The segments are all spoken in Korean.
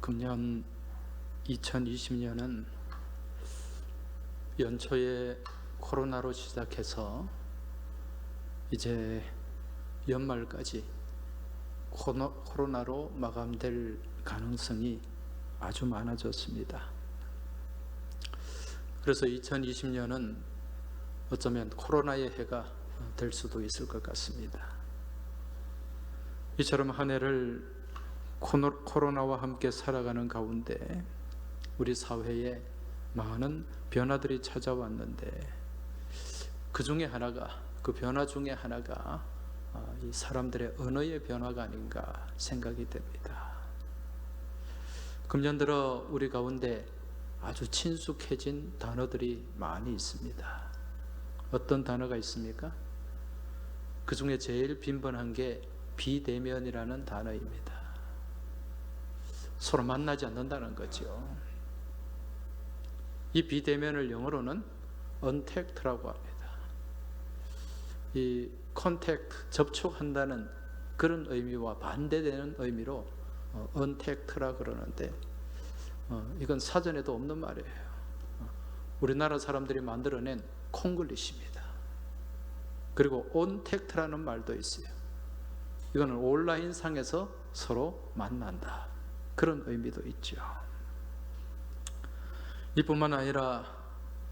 금년 2020년은 연초에 코로나로 시작해서 이제 연말까지 코로나로 마감될 가능성이 아주 많아졌습니다. 그래서 2020년은 어쩌면 코로나의 해가 될 수도 있을 것 같습니다. 이처럼 한 해를 코로나와 함께 살아가는 가운데 우리 사회에 많은 변화들이 찾아왔는데 그 변화 중에 하나가 이 사람들의 언어의 변화가 아닌가 생각이 됩니다. 금년 들어 우리 가운데 아주 친숙해진 단어들이 많이 있습니다. 어떤 단어가 있습니까? 그 중에 제일 빈번한 게 비대면이라는 단어입니다. 서로 만나지 않는다는 거죠. 이 비대면을 영어로는 untact라고 합니다. 이 contact, 접촉한다는 그런 의미와 반대되는 의미로 untact라 그러는데 이건 사전에도 없는 말이에요. 우리나라 사람들이 만들어낸 콩글리시입니다. 그리고 ontact라는 말도 있어요. 이거는 온라인 상에서 서로 만난다, 그런 의미도 있죠. 이뿐만 아니라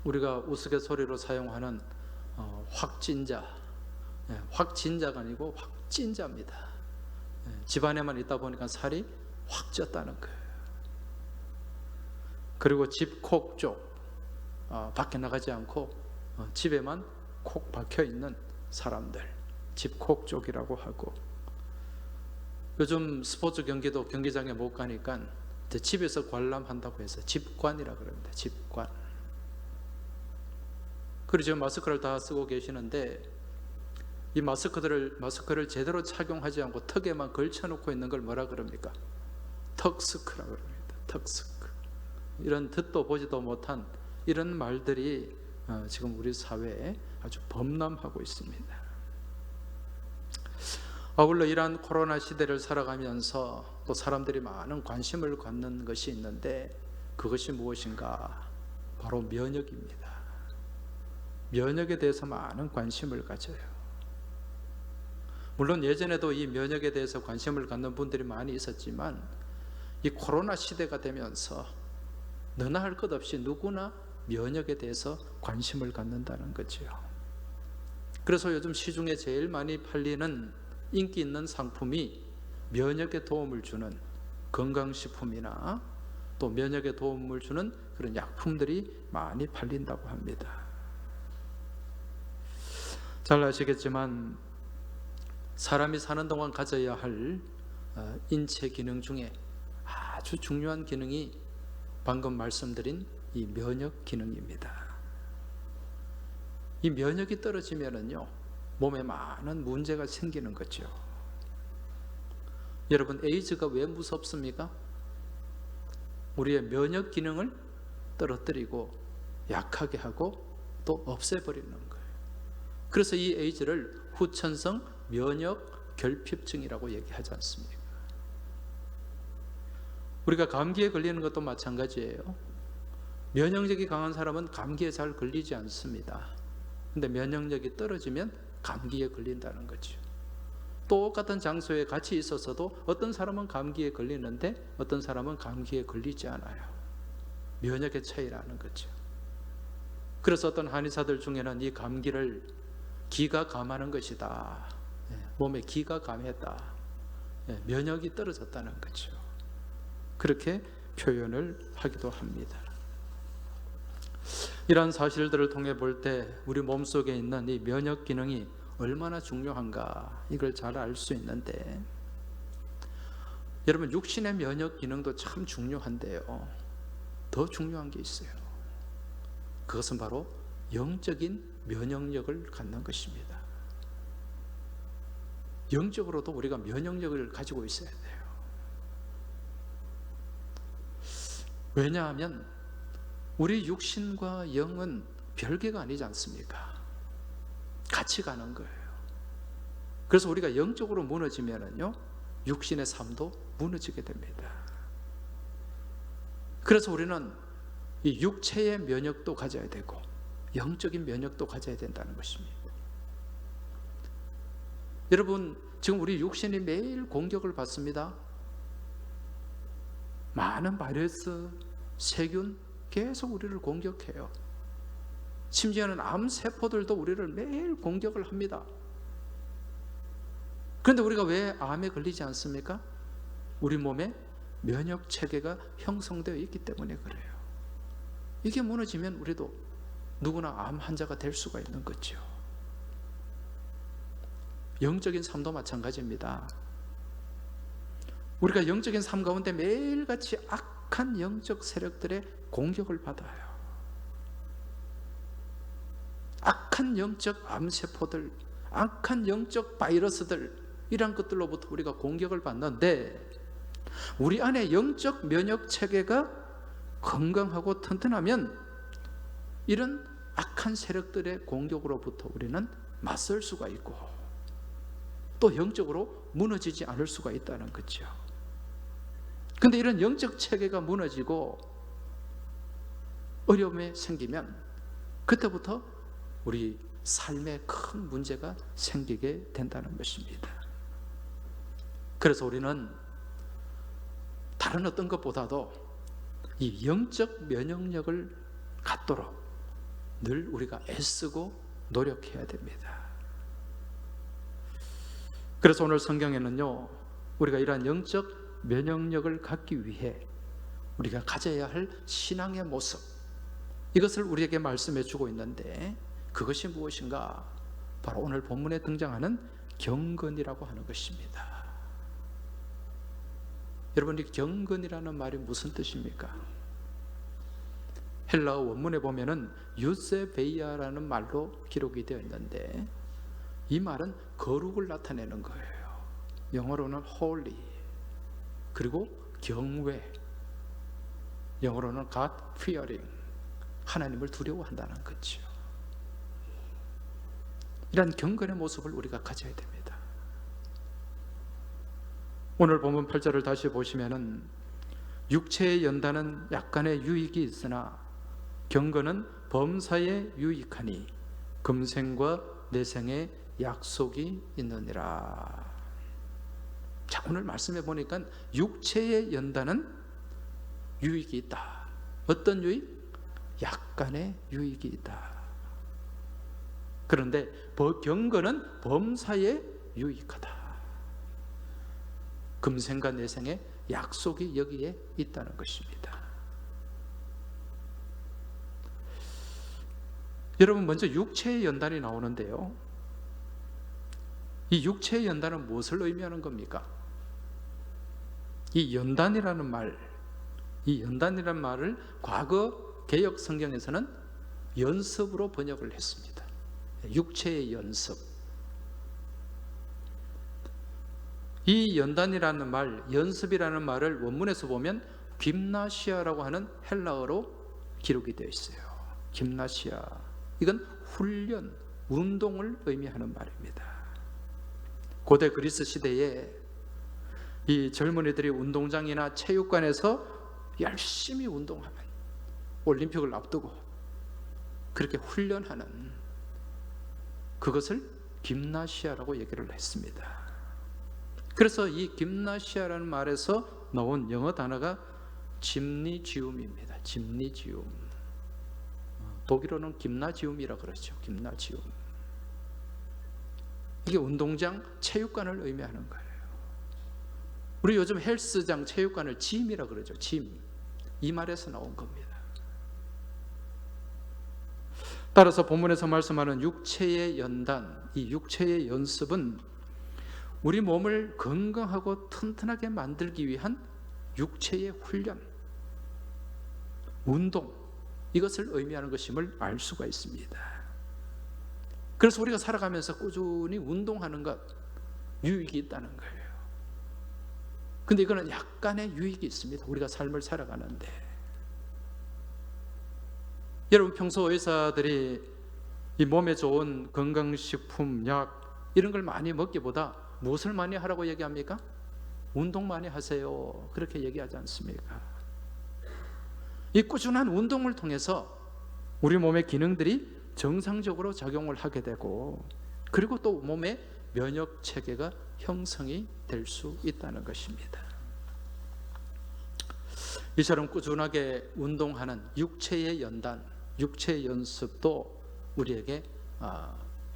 우리가 우스갯소리로 사용하는 확진자가 아니고 확진자입니다. 집안에만 있다 보니까 살이 확 쪘다는 거예요. 그리고 집콕족, 밖에 나가지 않고 집에만 콕 박혀 있는 사람들, 집콕족이라고 하고, 요즘 스포츠 경기도 경기장에 못 가니까 집에서 관람한다고 해서 집관이라 그럽니다. 집관. 그리고 지금 마스크를 다 쓰고 계시는데 이 마스크를 제대로 착용하지 않고 턱에만 걸쳐놓고 있는 걸 뭐라 그럽니까? 턱스크라 그럽니다. 턱스크. 이런 듣도 보지도 못한 이런 말들이 지금 우리 사회에 아주 범람하고 있습니다. 아울러 이러한 코로나 시대를 살아가면서 또 사람들이 많은 관심을 갖는 것이 있는데 그것이 무엇인가? 바로 면역입니다. 면역에 대해서 많은 관심을 가져요. 물론 예전에도 이 면역에 대해서 관심을 갖는 분들이 많이 있었지만 이 코로나 시대가 되면서 너나 할 것 없이 누구나 면역에 대해서 관심을 갖는다는 거죠. 그래서 요즘 시중에 제일 많이 팔리는 인기 있는 상품이 면역에 도움을 주는 건강식품이나 또 면역에 도움을 주는 그런 약품들이 많이 팔린다고 합니다. 잘 아시겠지만 사람이 사는 동안 가져야 할 인체 기능 중에 아주 중요한 기능이 방금 말씀드린 이 면역 기능입니다. 이 면역이 떨어지면은요, 몸에 많은 문제가 생기는 거죠. 여러분, 에이즈가 왜 무섭습니까? 우리의 면역 기능을 떨어뜨리고 약하게 하고 또 없애버리는 거예요. 그래서 이 에이즈를 후천성 면역 결핍증이라고 얘기하지 않습니까? 우리가 감기에 걸리는 것도 마찬가지예요. 면역력이 강한 사람은 감기에 잘 걸리지 않습니다. 근데 면역력이 떨어지면 감기에 걸린다는 거죠. 똑같은 장소에 같이 있었어도 어떤 사람은 감기에 걸리는데 어떤 사람은 감기에 걸리지 않아요. 면역의 차이라는 거죠. 그래서 어떤 한의사들 중에는 이 감기를 기가 감하는 것이다, 몸에 기가 감했다, 면역이 떨어졌다는 거죠. 그렇게 표현을 하기도 합니다. 이러한 사실들을 통해 볼 때 우리 몸속에 있는 이 면역 기능이 얼마나 중요한가, 이걸 잘 알 수 있는데, 여러분, 육신의 면역 기능도 참 중요한데요, 더 중요한 게 있어요. 그것은 바로 영적인 면역력을 갖는 것입니다. 영적으로도 우리가 면역력을 가지고 있어야 돼요. 왜냐하면 우리 육신과 영은 별개가 아니지 않습니까? 같이 가는 거예요. 그래서 우리가 영적으로 무너지면은요, 육신의 삶도 무너지게 됩니다. 그래서 우리는 이 육체의 면역도 가져야 되고 영적인 면역도 가져야 된다는 것입니다. 여러분, 지금 우리 육신이 매일 공격을 받습니다. 많은 바이러스, 세균 계속 우리를 공격해요. 심지어는 암세포들도 우리를 매일 공격을 합니다. 그런데 우리가 왜 암에 걸리지 않습니까? 우리 몸에 면역 체계가 형성되어 있기 때문에 그래요. 이게 무너지면 우리도 누구나 암 환자가 될 수가 있는 거죠. 영적인 삶도 마찬가지입니다. 우리가 영적인 삶 가운데 매일같이 악한 영적 세력들의 공격을 받아요. 악한 영적 암세포들, 악한 영적 바이러스들, 이런 것들로부터 우리가 공격을 받는데, 우리 안에 영적 면역 체계가 건강하고 튼튼하면 이런 악한 세력들의 공격으로부터 우리는 맞설 수가 있고 또 영적으로 무너지지 않을 수가 있다는 거죠. 그런데 이런 영적 체계가 무너지고 어려움이 생기면 그때부터 우리 삶에 큰 문제가 생기게 된다는 것입니다. 그래서 우리는 다른 어떤 것보다도 이 영적 면역력을 갖도록 늘 우리가 애쓰고 노력해야 됩니다. 그래서 오늘 성경에는요, 우리가 이러한 영적 면역력을 갖기 위해 우리가 가져야 할 신앙의 모습, 이것을 우리에게 말씀해 주고 있는데, 그것이 무엇인가? 바로 오늘 본문에 등장하는 경건이라고 하는 것입니다. 여러분, 이 경건이라는 말이 무슨 뜻입니까? 헬라어 원문에 보면은 유세베이아라는 말로 기록이 되어 있는데, 이 말은 거룩을 나타내는 거예요. 영어로는 holy, 그리고 경외, 영어로는 God fearing, 하나님을 두려워한다는 거죠. 이런 경건의 모습을 우리가 가져야 됩니다. 오늘 본문 8절을 다시 보시면은 육체의 연단은 약간의 유익이 있으나 경건은 범사에 유익하니 금생과 내생에 약속이 있느니라. 자, 오늘 말씀해 보니까 육체의 연단은 유익이 있다. 어떤 유익? 약간의 유익이 있다. 그런데 경건은 범사에 유익하다. 금생과 내생에 약속이 여기에 있다는 것입니다. 여러분, 먼저 육체의 연단이 나오는데요, 이 육체의 연단은 무엇을 의미하는 겁니까? 이 연단이라는 말을 과거 개역 성경에서는 연습으로 번역을 했습니다. 육체의 연습. 이 연단이라는 말, 연습이라는 말을 원문에서 보면 김나시아라고 하는 헬라어로 기록이 되어 있어요. 김나시아. 이건 훈련, 운동을 의미하는 말입니다. 고대 그리스 시대에 이 젊은이들이 운동장이나 체육관에서 열심히 운동하면, 올림픽을 앞두고 그렇게 훈련하는, 그것을 김나시아라고 얘기를 했습니다. 그래서 이 김나시아라는 말에서 나온 영어 단어가 짐니지움입니다. 짐니지움. 독일어는 김나지움이라고 그러죠. 김나지움. 이게 운동장, 체육관을 의미하는 거예요. 우리 요즘 헬스장, 체육관을 짐이라고 그러죠. 짐. 이 말에서 나온 겁니다. 따라서 본문에서 말씀하는 육체의 연단, 이 육체의 연습은 우리 몸을 건강하고 튼튼하게 만들기 위한 육체의 훈련, 운동, 이것을 의미하는 것임을 알 수가 있습니다. 그래서 우리가 살아가면서 꾸준히 운동하는 것, 유익이 있다는 거예요. 근데 이거는 약간의 유익이 있습니다. 우리가 삶을 살아가는데. 여러분, 평소 의사들이 이 몸에 좋은 건강식품, 약, 이런 걸 많이 먹기보다 무엇을 많이 하라고 얘기합니까? 운동 많이 하세요. 그렇게 얘기하지 않습니까? 이 꾸준한 운동을 통해서 우리 몸의 기능들이 정상적으로 작용을 하게 되고, 그리고 또 몸의 면역 체계가 형성이 될 수 있다는 것입니다. 이처럼 꾸준하게 운동하는 육체의 연단, 육체의 연습도 우리에게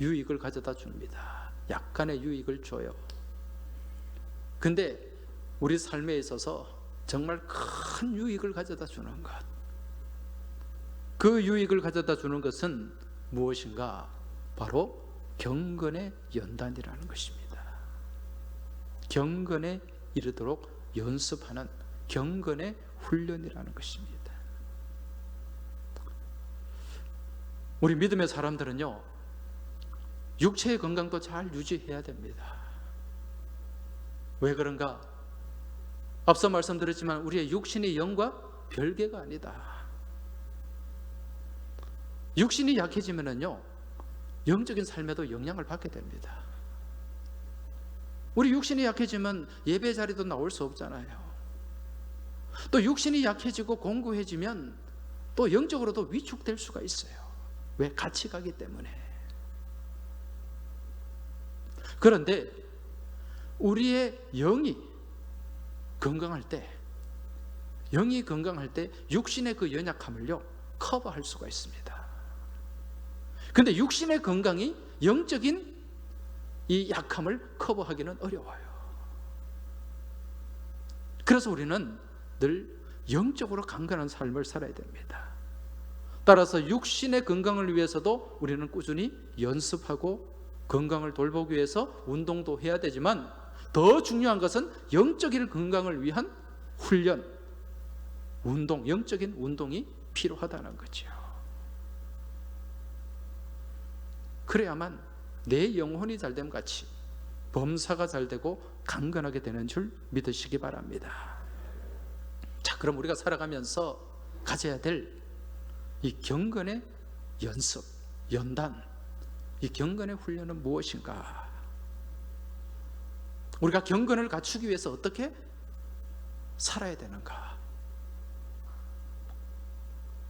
유익을 가져다 줍니다. 약간의 유익을 줘요. 근데 우리 삶에 있어서 정말 큰 유익을 가져다 주는 것, 그 유익을 가져다 주는 것은 무엇인가? 바로 경건의 연단이라는 것입니다. 경건에 이르도록 연습하는 경건의 훈련이라는 것입니다. 우리 믿음의 사람들은요, 육체의 건강도 잘 유지해야 됩니다. 왜 그런가? 앞서 말씀드렸지만 우리의 육신이 영과 별개가 아니다. 육신이 약해지면은요, 영적인 삶에도 영향을 받게 됩니다. 우리 육신이 약해지면 예배 자리도 나올 수 없잖아요. 또 육신이 약해지고 공고해지면 또 영적으로도 위축될 수가 있어요. 왜? 같이 가기 때문에. 그런데 우리의 영이 건강할 때, 육신의 그 연약함을요, 커버할 수가 있습니다. 근데 육신의 건강이 영적인 이 약함을 커버하기는 어려워요. 그래서 우리는 늘 영적으로 강건한 삶을 살아야 됩니다. 따라서 육신의 건강을 위해서도 우리는 꾸준히 연습하고 건강을 돌보기 위해서 운동도 해야 되지만, 더 중요한 것은 영적인 건강을 위한 훈련, 운동, 영적인 운동이 필요하다는 거죠. 그래야만 내 영혼이 잘됨 같이 범사가 잘되고 강건하게 되는 줄 믿으시기 바랍니다. 자, 그럼 우리가 살아가면서 가져야 될 이 경건의 연습, 연단, 이 경건의 훈련은 무엇인가? 우리가 경건을 갖추기 위해서 어떻게 살아야 되는가?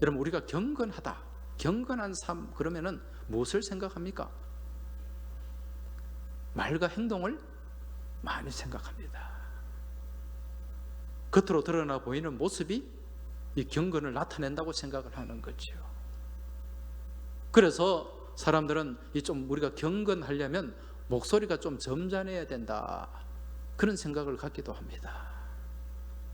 여러분, 우리가 경건하다, 경건한 삶, 그러면은 무엇을 생각합니까? 말과 행동을 많이 생각합니다. 겉으로 드러나 보이는 모습이 이 경건을 나타낸다고 생각을 하는 거죠. 그래서 사람들은 좀 우리가 경건하려면 목소리가 좀 점잖해야 된다, 그런 생각을 갖기도 합니다.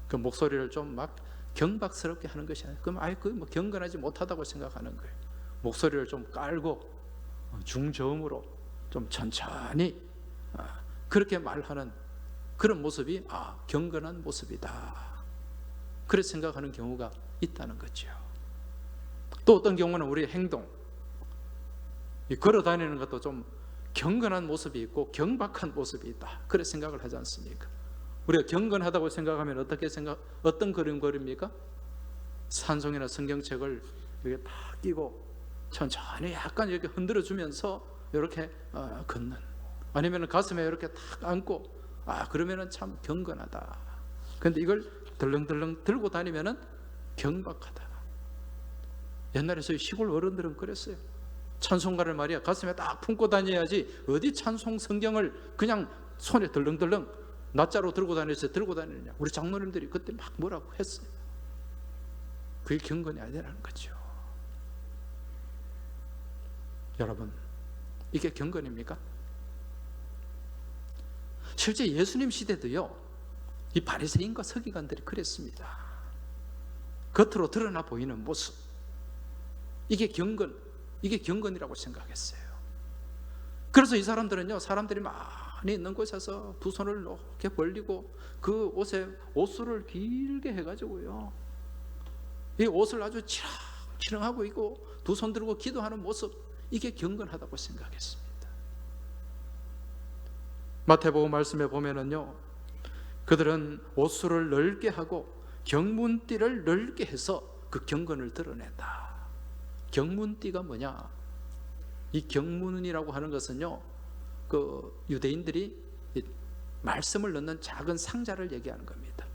그 목소리를 좀 막 경박스럽게 하는 것이 아니라, 그럼 뭐 경건하지 못하다고 생각하는 거예요. 목소리를 좀 깔고 중저음으로 좀 천천히 그렇게 말하는 그런 모습이 경건한 모습이다, 그렇게 생각하는 경우가 있다는 거죠. 또 어떤 경우는 우리의 행동, 걸어 다니는 것도 좀 경건한 모습이 있고 경박한 모습이 있다, 그렇게 생각을 하지 않습니까? 우리가 경건하다고 생각하면 어떤 걸음걸이입니까? 산송이나 성경책을 이렇게 딱 끼고 천천히 약간 이렇게 흔들어 주면서 이렇게 걷는, 아니면 가슴에 이렇게 딱 안고, 그러면은 참 경건하다. 그런데 이걸 덜렁덜렁 들고 다니면은 경박하다. 옛날에 저희 시골 어른들은 그랬어요. 찬송가를 말이야 가슴에 딱 품고 다녀야지, 어디 찬송 성경을 그냥 손에 덜렁덜렁 낱자로 들고 다니느냐. 우리 장로님들이 그때 막 뭐라고 했어요. 그게 경건이 아니라는 거죠. 여러분, 이게 경건입니까? 실제 예수님 시대도요, 이 바리새인과 서기관들이 그랬습니다. 겉으로 드러나 보이는 모습, 이게 경건이라고 생각했어요. 그래서 이 사람들은요, 사람들이 많이 있는 곳에서 두 손을 이렇게 벌리고 그 옷에 옷술을 길게 해가지고요, 이 옷을 아주 치렁치렁하고 입고 두 손 들고 기도하는 모습, 이게 경건하다고 생각했습니다. 마태복음 말씀에 보면은요, 그들은 옷술을 넓게 하고 경문띠를 넓게 해서 그 경건을 드러낸다. 경문띠가 뭐냐? 이 경문이라고 하는 것은요, 그 유대인들이 말씀을 넣는 작은 상자를 얘기하는 겁니다.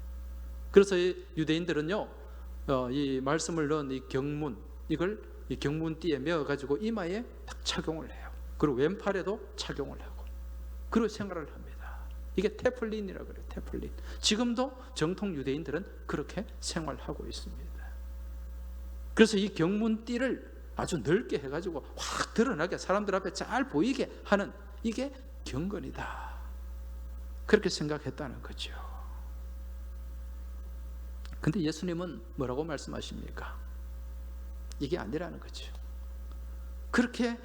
그래서 유대인들은요, 이 말씀을 넣은 이 경문, 이걸 이 경문띠에 메어가지고 이마에 딱 착용을 해요. 그리고 왼팔에도 착용을 하고, 그리고 생활을 합니다. 이게 테플린이라고 그래요. 테플린. 지금도 정통 유대인들은 그렇게 생활하고 있습니다. 그래서 이 경문띠를 아주 넓게 해가지고 확 드러나게, 사람들 앞에 잘 보이게 하는, 이게 경건이다, 그렇게 생각했다는 거죠. 근데 예수님은 뭐라고 말씀하십니까? 이게 아니라는 거죠. 그렇게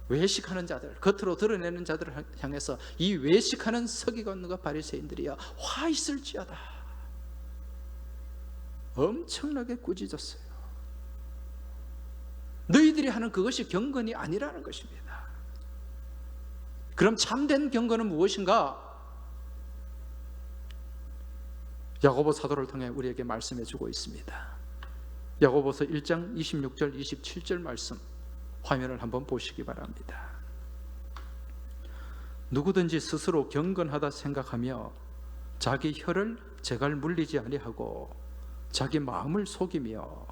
외식하는 자들, 겉으로 드러내는 자들을 향해서 이 외식하는 서기관과 바리새인들이야 화 있을지어다, 엄청나게 꾸짖었어요. 너희들이 하는 그것이 경건이 아니라는 것입니다. 그럼 참된 경건은 무엇인가? 야고보 사도를 통해 우리에게 말씀해 주고 있습니다. 야고보서 1장 26절 27절 말씀, 화면을 한번 보시기 바랍니다. 누구든지 스스로 경건하다 생각하며 자기 혀를 제갈 물리지 아니하고 자기 마음을 속이며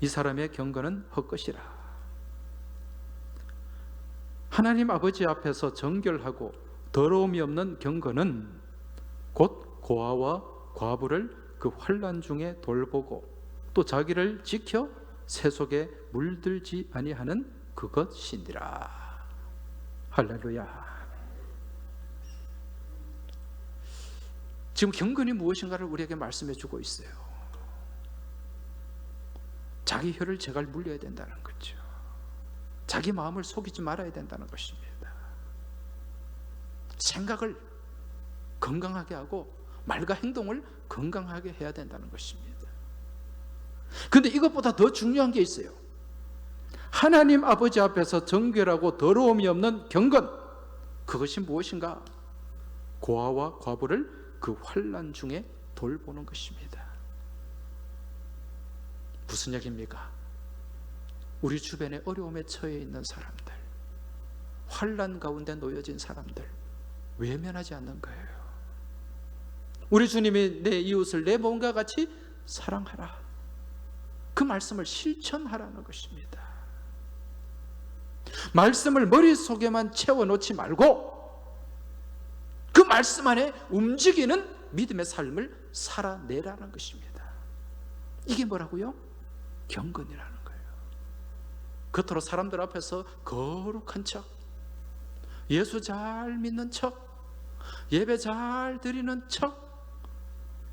이 사람의 경건은 헛것이라. 하나님 아버지 앞에서 정결하고 더러움이 없는 경건은 곧 고아와 과부를 그 환난 중에 돌보고 또 자기를 지켜 새 속에 물들지 아니하는 그것이니라. 할렐루야. 지금 경건이 무엇인가를 우리에게 말씀해 주고 있어요. 자기 혀를 제갈 물려야 된다는 거죠. 자기 마음을 속이지 말아야 된다는 것입니다. 생각을 건강하게 하고 말과 행동을 건강하게 해야 된다는 것입니다. 그런데 이것보다 더 중요한 게 있어요. 하나님 아버지 앞에서 정결하고 더러움이 없는 경건, 그것이 무엇인가? 고아와 과부를 그 환난 중에 돌보는 것입니다. 무슨 얘기입니까? 우리 주변에 어려움에 처해 있는 사람들, 환난 가운데 놓여진 사람들 외면하지 않는 거예요. 우리 주님이 내 이웃을 내 몸과 같이 사랑하라, 그 말씀을 실천하라는 것입니다. 말씀을 머릿속에만 채워놓지 말고 그 말씀 안에 움직이는 믿음의 삶을 살아내라는 것입니다. 이게 뭐라고요? 경건이라는 거예요. 겉으로 사람들 앞에서 거룩한 척, 예수 잘 믿는 척, 예배 잘 드리는 척,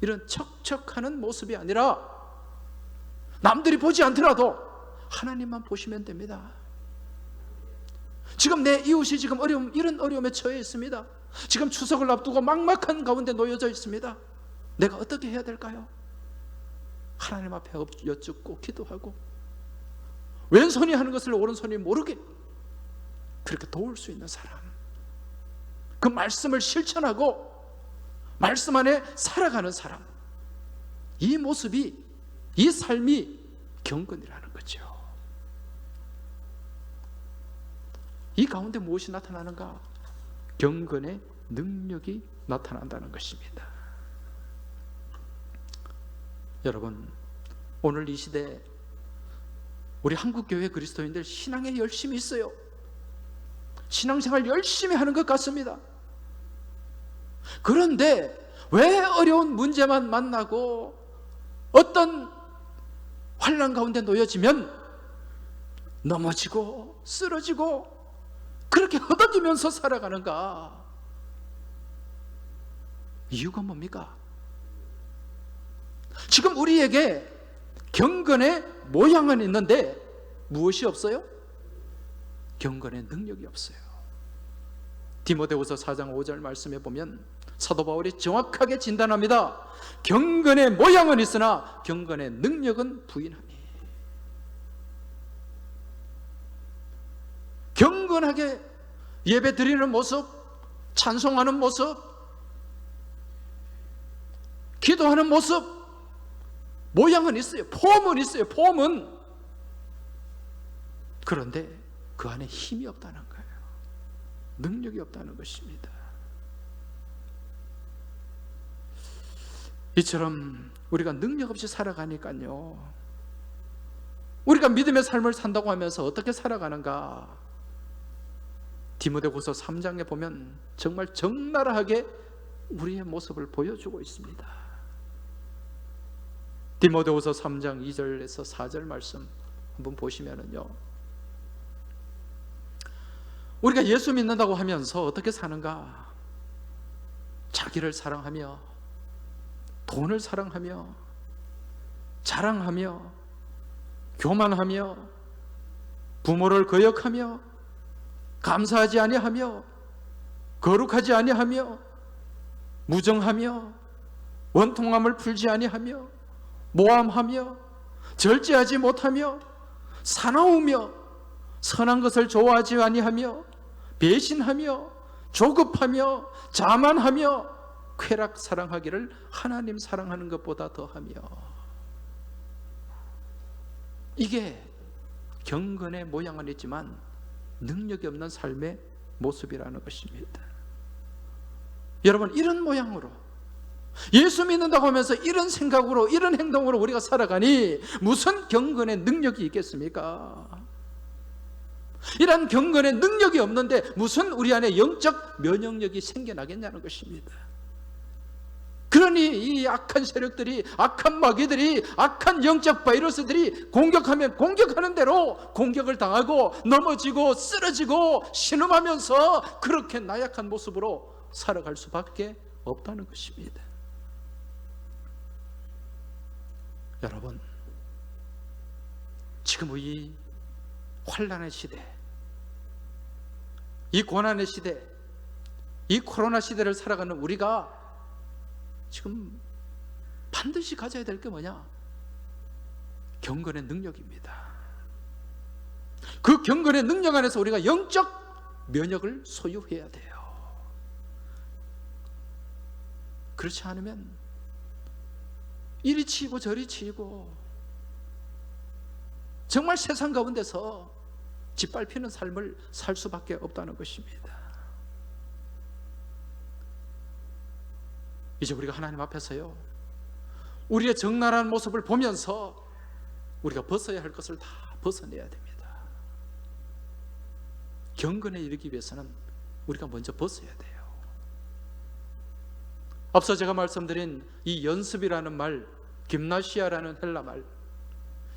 이런 척척하는 모습이 아니라 남들이 보지 않더라도 하나님만 보시면 됩니다. 지금 내 이웃이 지금 이런 어려움에 처해 있습니다. 지금 추석을 앞두고 막막한 가운데 놓여져 있습니다. 내가 어떻게 해야 될까요? 하나님 앞에 여쭙고 기도하고 왼손이 하는 것을 오른손이 모르게 그렇게 도울 수 있는 사람, 그 말씀을 실천하고 말씀 안에 살아가는 사람, 이 모습이, 이 삶이 경건이라는 거죠. 이 가운데 무엇이 나타나는가? 경건의 능력이 나타난다는 것입니다. 여러분, 오늘 이 시대에 우리 한국교회 그리스도인들 신앙에 열심히 있어요. 신앙생활 열심히 하는 것 같습니다. 그런데 왜 어려운 문제만 만나고 어떤 환난 가운데 놓여지면 넘어지고 쓰러지고 그렇게 허덕이면서 살아가는가? 이유가 뭡니까? 지금 우리에게 경건의 모양은 있는데 무엇이 없어요? 경건의 능력이 없어요. 디모데후서 4장 5절 말씀에 보면 사도 바울이 정확하게 진단합니다. 경건의 모양은 있으나 경건의 능력은 부인하니. 경건하게 예배 드리는 모습, 찬송하는 모습, 기도하는 모습, 모양은 있어요. 폼은 있어요. 폼은. 그런데 그 안에 힘이 없다는 거예요. 능력이 없다는 것입니다. 이처럼 우리가 능력 없이 살아가니까요, 우리가 믿음의 삶을 산다고 하면서 어떻게 살아가는가? 디모데후서 3장에 보면 정말 적나라하게 우리의 모습을 보여주고 있습니다. 디모데후서 3장 2절에서 4절 말씀 한번 보시면은요, 우리가 예수 믿는다고 하면서 어떻게 사는가? 자기를 사랑하며, 돈을 사랑하며, 자랑하며, 교만하며, 부모를 거역하며, 감사하지 아니하며, 거룩하지 아니하며, 무정하며, 원통함을 풀지 아니하며, 모함하며, 절제하지 못하며, 사나우며, 선한 것을 좋아하지 아니하며, 배신하며, 조급하며, 자만하며, 쾌락 사랑하기를 하나님 사랑하는 것보다 더하며. 이게 경건의 모양은 있지만 능력이 없는 삶의 모습이라는 것입니다. 여러분, 이런 모양으로 예수 믿는다고 하면서 이런 생각으로, 이런 행동으로 우리가 살아가니 무슨 경건의 능력이 있겠습니까? 이런 경건의 능력이 없는데 무슨 우리 안에 영적 면역력이 생겨나겠냐는 것입니다. 그러니 이 악한 세력들이, 악한 마귀들이, 악한 영적 바이러스들이 공격하면 공격하는 대로 공격을 당하고 넘어지고 쓰러지고 신음하면서 그렇게 나약한 모습으로 살아갈 수밖에 없다는 것입니다. 여러분, 지금 이 환난의 시대, 이 고난의 시대, 이 코로나 시대를 살아가는 우리가 지금 반드시 가져야 될 게 뭐냐? 경건의 능력입니다. 그 경건의 능력 안에서 우리가 영적 면역을 소유해야 돼요. 그렇지 않으면 이리 치이고 저리 치이고 정말 세상 가운데서 짓밟히는 삶을 살 수밖에 없다는 것입니다. 이제 우리가 하나님 앞에서요, 우리의 적나라한 모습을 보면서 우리가 벗어야 할 것을 다 벗어내야 됩니다. 경건에 이르기 위해서는 우리가 먼저 벗어야 돼요. 앞서 제가 말씀드린 이 연습이라는 말, 김나시아라는 헬라 말,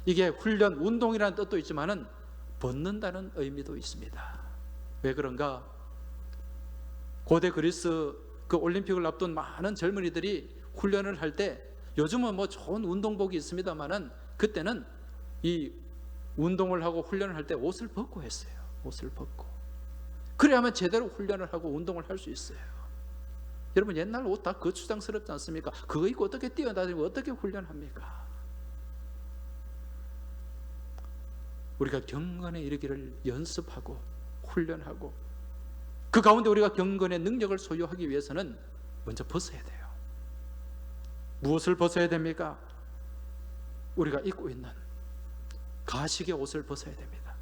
이게 훈련, 운동이라는 뜻도 있지만은 벗는다는 의미도 있습니다. 왜 그런가? 고대 그리스 그 올림픽을 앞둔 많은 젊은이들이 훈련을 할 때, 요즘은 뭐 좋은 운동복이 있습니다만은 그때는 이 운동을 하고 훈련을 할 때 옷을 벗고 했어요. 옷을 벗고. 그래야만 제대로 훈련을 하고 운동을 할 수 있어요. 여러분, 옛날 옷 다 거추장스럽지 않습니까? 그거 입고 어떻게 뛰어다니고 어떻게 훈련합니까? 우리가 경건에 이르기를 연습하고 훈련하고 그 가운데 우리가 경건의 능력을 소유하기 위해서는 먼저 벗어야 돼요. 무엇을 벗어야 됩니까? 우리가 입고 있는 가식의 옷을 벗어야 됩니다.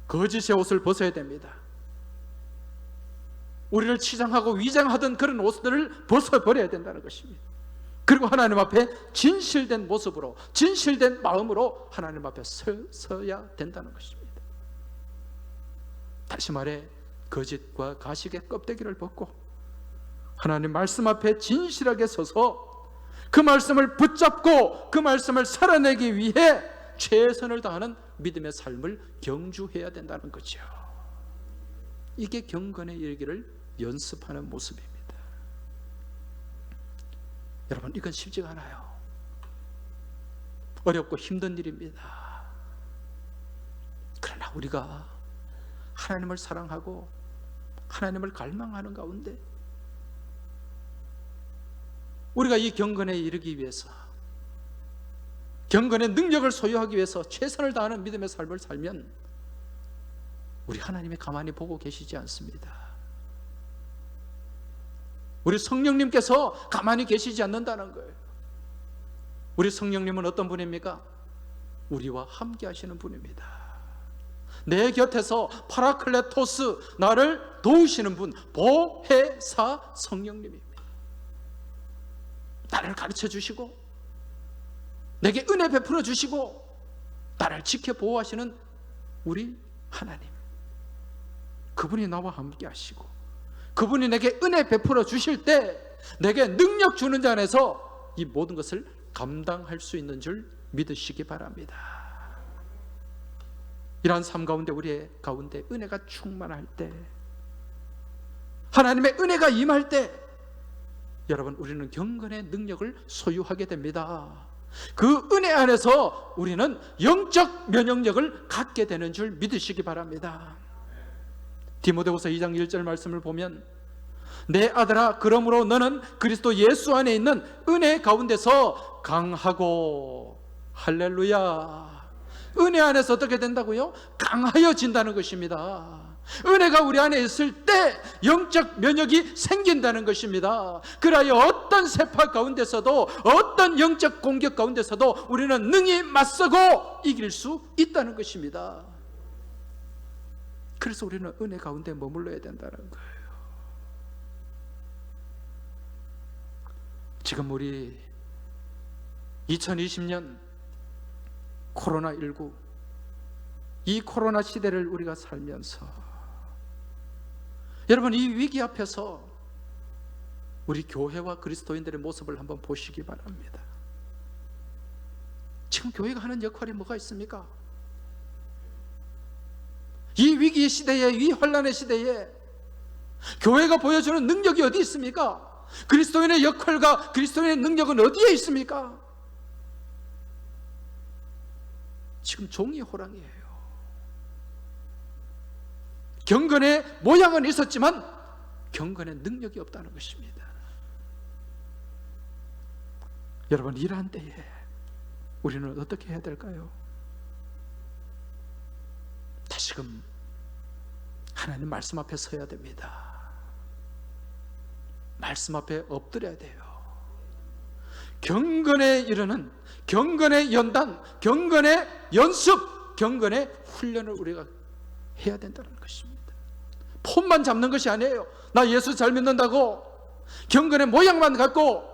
거짓의 옷을 벗어야 됩니다. 우리를 치장하고 위장하던 그런 옷들을 벗어버려야 된다는 것입니다. 그리고 하나님 앞에 진실된 모습으로, 진실된 마음으로 하나님 앞에 서야 된다는 것입니다. 다시 말해, 거짓과 가식의 껍데기를 벗고 하나님 말씀 앞에 진실하게 서서 그 말씀을 붙잡고 그 말씀을 살아내기 위해 최선을 다하는 믿음의 삶을 경주해야 된다는 거죠. 이게 경건에 이르기를 연습하는 모습입니다. 여러분, 이건 쉽지가 않아요. 어렵고 힘든 일입니다. 그러나 우리가 하나님을 사랑하고 하나님을 갈망하는 가운데 우리가 이 경건에 이르기 위해서, 경건의 능력을 소유하기 위해서 최선을 다하는 믿음의 삶을 살면 우리 하나님이 가만히 보고 계시지 않습니다. 우리 성령님께서 가만히 계시지 않는다는 거예요. 우리 성령님은 어떤 분입니까? 우리와 함께 하시는 분입니다. 내 곁에서 파라클레토스, 나를 도우시는 분, 보혜사 성령님입니다. 나를 가르쳐 주시고 내게 은혜 베풀어 주시고 나를 지켜 보호하시는 우리 하나님, 그분이 나와 함께 하시고 그분이 내게 은혜 베풀어 주실 때 내게 능력 주는 자 안에서 이 모든 것을 감당할 수 있는 줄 믿으시기 바랍니다. 이러한 삶 가운데 우리의 가운데 은혜가 충만할 때, 하나님의 은혜가 임할 때 여러분, 우리는 경건의 능력을 소유하게 됩니다. 그 은혜 안에서 우리는 영적 면역력을 갖게 되는 줄 믿으시기 바랍니다. 디모데후서 2장 1절 말씀을 보면, 내 아들아, 그러므로 너는 그리스도 예수 안에 있는 은혜 가운데서 강하고, 할렐루야, 은혜 안에서 어떻게 된다고요? 강하여진다는 것입니다. 은혜가 우리 안에 있을 때 영적 면역이 생긴다는 것입니다. 그러하여 어떤 세파 가운데서도, 어떤 영적 공격 가운데서도 우리는 능히 맞서고 이길 수 있다는 것입니다. 그래서 우리는 은혜 가운데 머물러야 된다는 거예요. 지금 우리 2020년 코로나19, 이 코로나 시대를 우리가 살면서 여러분, 이 위기 앞에서 우리 교회와 그리스도인들의 모습을 한번 보시기 바랍니다. 지금 교회가 하는 역할이 뭐가 있습니까? 이 위기 시대에, 이 환난의 시대에 교회가 보여주는 능력이 어디 있습니까? 그리스도인의 역할과 그리스도인의 능력은 어디에 있습니까? 지금 종이 호랑이에요. 경건의 모양은 있었지만 경건의 능력이 없다는 것입니다. 여러분, 이러한 때에 우리는 어떻게 해야 될까요? 다시금 하나님 말씀 앞에 서야 됩니다. 말씀 앞에 엎드려야 돼요. 경건에 이르는, 경건의 연단, 경건의 연습, 경건의 훈련을 우리가 해야 된다는 것입니다. 폼만 잡는 것이 아니에요. 나 예수 잘 믿는다고 경건의 모양만 갖고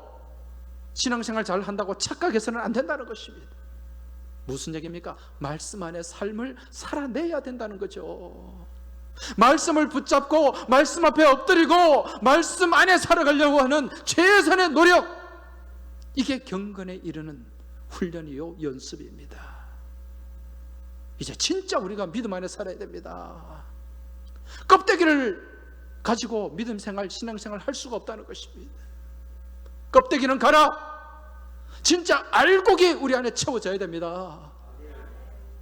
신앙생활 잘 한다고 착각해서는 안 된다는 것입니다. 무슨 얘기입니까? 말씀 안에 삶을 살아내야 된다는 거죠. 말씀을 붙잡고 말씀 앞에 엎드리고 말씀 안에 살아가려고 하는 최선의 노력, 이게 경건에 이르는 훈련이요, 연습입니다. 이제 진짜 우리가 믿음 안에 살아야 됩니다. 껍데기를 가지고 믿음 생활, 신앙 생활 할 수가 없다는 것입니다. 껍데기는 가라. 진짜 알곡이 우리 안에 채워져야 됩니다.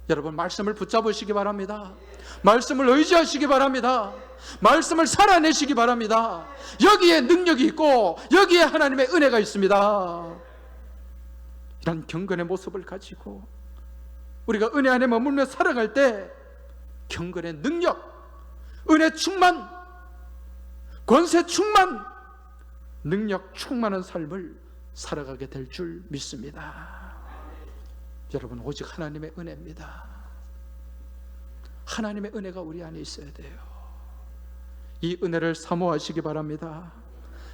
여러분, 말씀을 붙잡으시기 바랍니다. 말씀을 의지하시기 바랍니다. 말씀을 살아내시기 바랍니다. 여기에 능력이 있고 여기에 하나님의 은혜가 있습니다. 이런 경건의 모습을 가지고 우리가 은혜 안에 머물며 살아갈 때 경건의 능력, 은혜 충만, 권세 충만, 능력 충만한 삶을 살아가게 될 줄 믿습니다. 여러분, 오직 하나님의 은혜입니다. 하나님의 은혜가 우리 안에 있어야 돼요. 이 은혜를 사모하시기 바랍니다.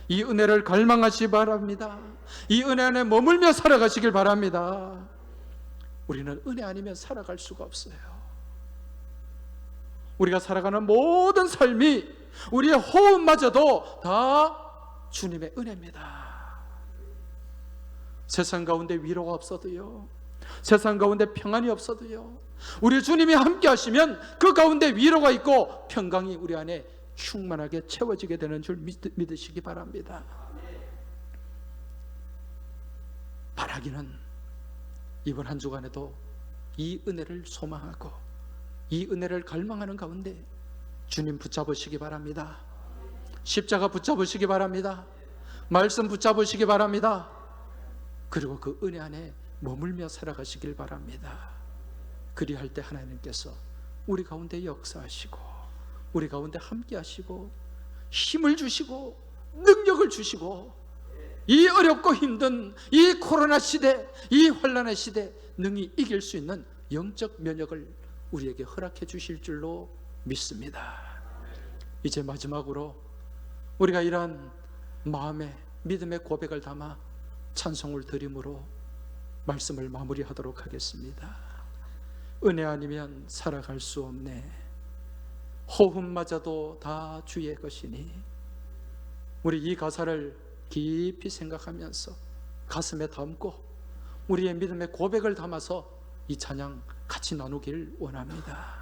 이 은혜를 갈망하시기 바랍니다. 이 은혜 안에 머물며 살아가시길 바랍니다. 우리는 은혜 아니면 살아갈 수가 없어요. 우리가 살아가는 모든 삶이, 우리의 호흡마저도 다 주님의 은혜입니다. 세상 가운데 위로가 없어도요, 세상 가운데 평안이 없어도요, 우리 주님이 함께 하시면 그 가운데 위로가 있고 평강이 우리 안에 충만하게 채워지게 되는 줄 믿으시기 바랍니다. 바라기는 이번 한 주간에도 이 은혜를 소망하고 이 은혜를 갈망하는 가운데 주님 붙잡으시기 바랍니다. 십자가 붙잡으시기 바랍니다. 말씀 붙잡으시기 바랍니다. 그리고 그 은혜 안에 머물며 살아가시길 바랍니다. 그리할 때 하나님께서 우리 가운데 역사하시고 우리 가운데 함께 하시고 힘을 주시고 능력을 주시고 이 어렵고 힘든 이 코로나 시대, 이 환난의 시대 능히 이길 수 있는 영적 면역을 우리에게 허락해 주실 줄로 믿습니다. 이제 마지막으로 우리가 이러한 마음의 믿음의 고백을 담아 찬송을 드림으로 말씀을 마무리하도록 하겠습니다. 은혜 아니면 살아갈 수 없네. 호흡마저도 다 주의 것이니. 우리 이 가사를 깊이 생각하면서 가슴에 담고 우리의 믿음의 고백을 담아서 이 찬양 같이 나누길 원합니다.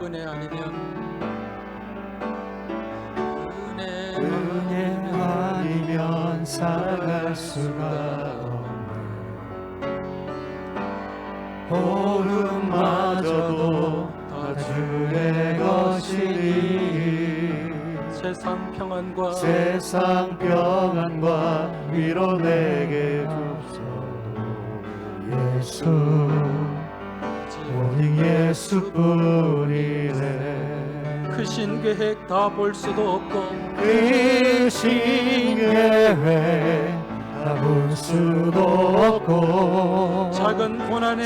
은혜 아니면 살아갈 수가 없네. 호흡마저도 다 주의 것이니. 세상 평안과 위로 내게 줍소도. 예수 오직 예수뿐이네. 크신 계획 다 볼 수도 없고 크신 계획 다 볼 수도 없고 작은 고난에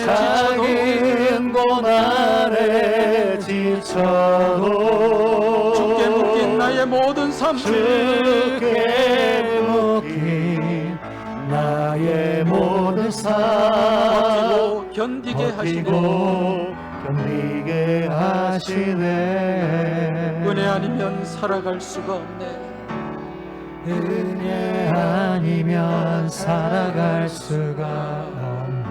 지쳐도 주께 묶인 나의 모든 삶 주께 묶인 나의 모든 삶 버티고 견디게 하시네. 은혜 아니면 살아갈 수가 없네. 은혜 아니면 살아갈 수가 없네.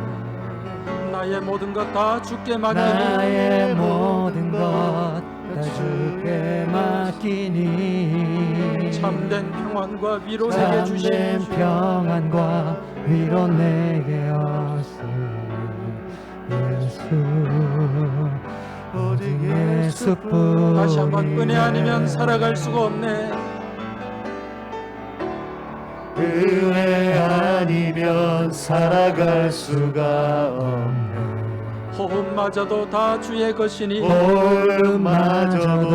나의 모든 것 다 주께 맡기니 나의 모든 것 다 주께 맡기니. 참된 평안과 위로 내게 참된 주시니 평안과 위로 내게 없으니. 예수 오직 예수뿐. 다시 한번 은혜 아니면 살아갈 수가 없네. 은혜 아니면 살아갈 수가 없네. 호흡마저도 다 주의 것이니 호흡마저도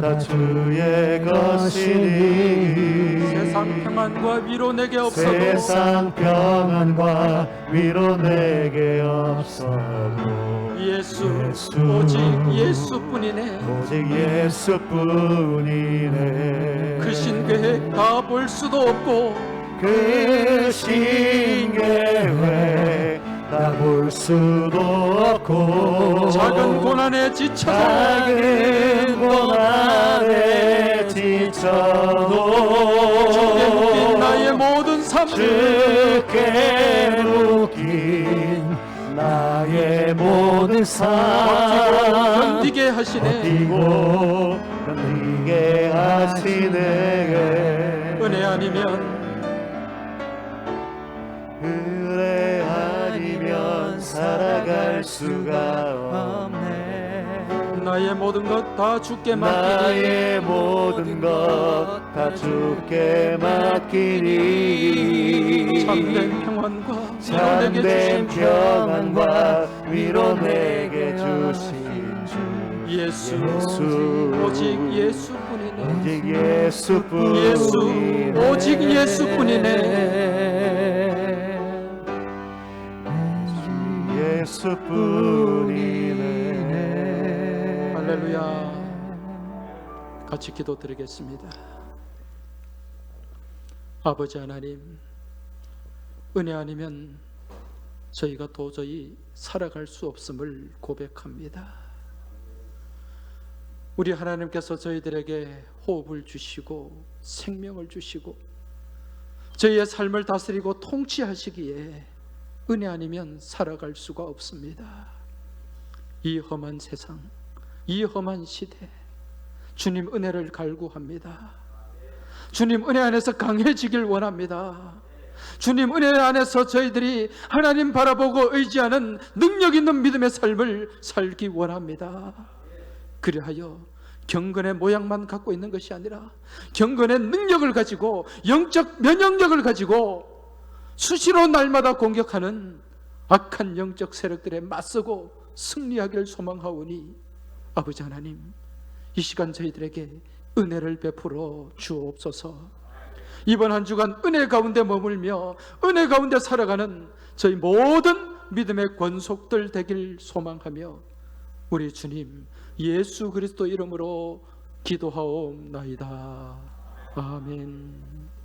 다 주의 것이니. 세상 평안과 위로 내게 없어도 세상 평안과 위로 내게 없어도 예수 오직 예수뿐이네. 오직 예수뿐이네. 크신 계획 다 볼 수도 없고 크신 계획 다 볼 수도 없고 작은 고난에 지쳐도 주께 묶인 나의 모든 삶 주께 묶인 나의 모든 삶 견디게 하시네. 견디게 하시네. 은혜 아니면 살아갈 수가 없네. 나의 모든 것 다 주께 나의 맡기니 모든 것 다 주께 맡기니. 참된 평안과 참된 평안과 위로 내게 주신 주 예수 오직 예수뿐이네. 오직 예수뿐이네. 예수 오직 예수뿐이네. 예수뿐이네. 할렐루야. 같이 기도드리겠습니다. 아버지 하나님, 은혜 아니면 저희가 도저히 살아갈 수 없음을 고백합니다. 우리 하나님께서 저희들에게 호흡을 주시고 생명을 주시고 저희의 삶을 다스리고 통치하시기에 은혜 아니면 살아갈 수가 없습니다. 이 험한 세상, 이 험한 시대, 주님 은혜를 갈구합니다. 주님 은혜 안에서 강해지길 원합니다. 주님 은혜 안에서 저희들이 하나님 바라보고 의지하는 능력 있는 믿음의 삶을 살기 원합니다. 그리하여 경건의 모양만 갖고 있는 것이 아니라 경건의 능력을 가지고 영적 면역력을 가지고 수시로 날마다 공격하는 악한 영적 세력들에 맞서고 승리하기를 소망하오니 아버지 하나님, 이 시간 저희들에게 은혜를 베풀어 주옵소서. 이번 한 주간 은혜 가운데 머물며 은혜 가운데 살아가는 저희 모든 믿음의 권속들 되길 소망하며 우리 주님 예수 그리스도 이름으로 기도하옵나이다. 아멘.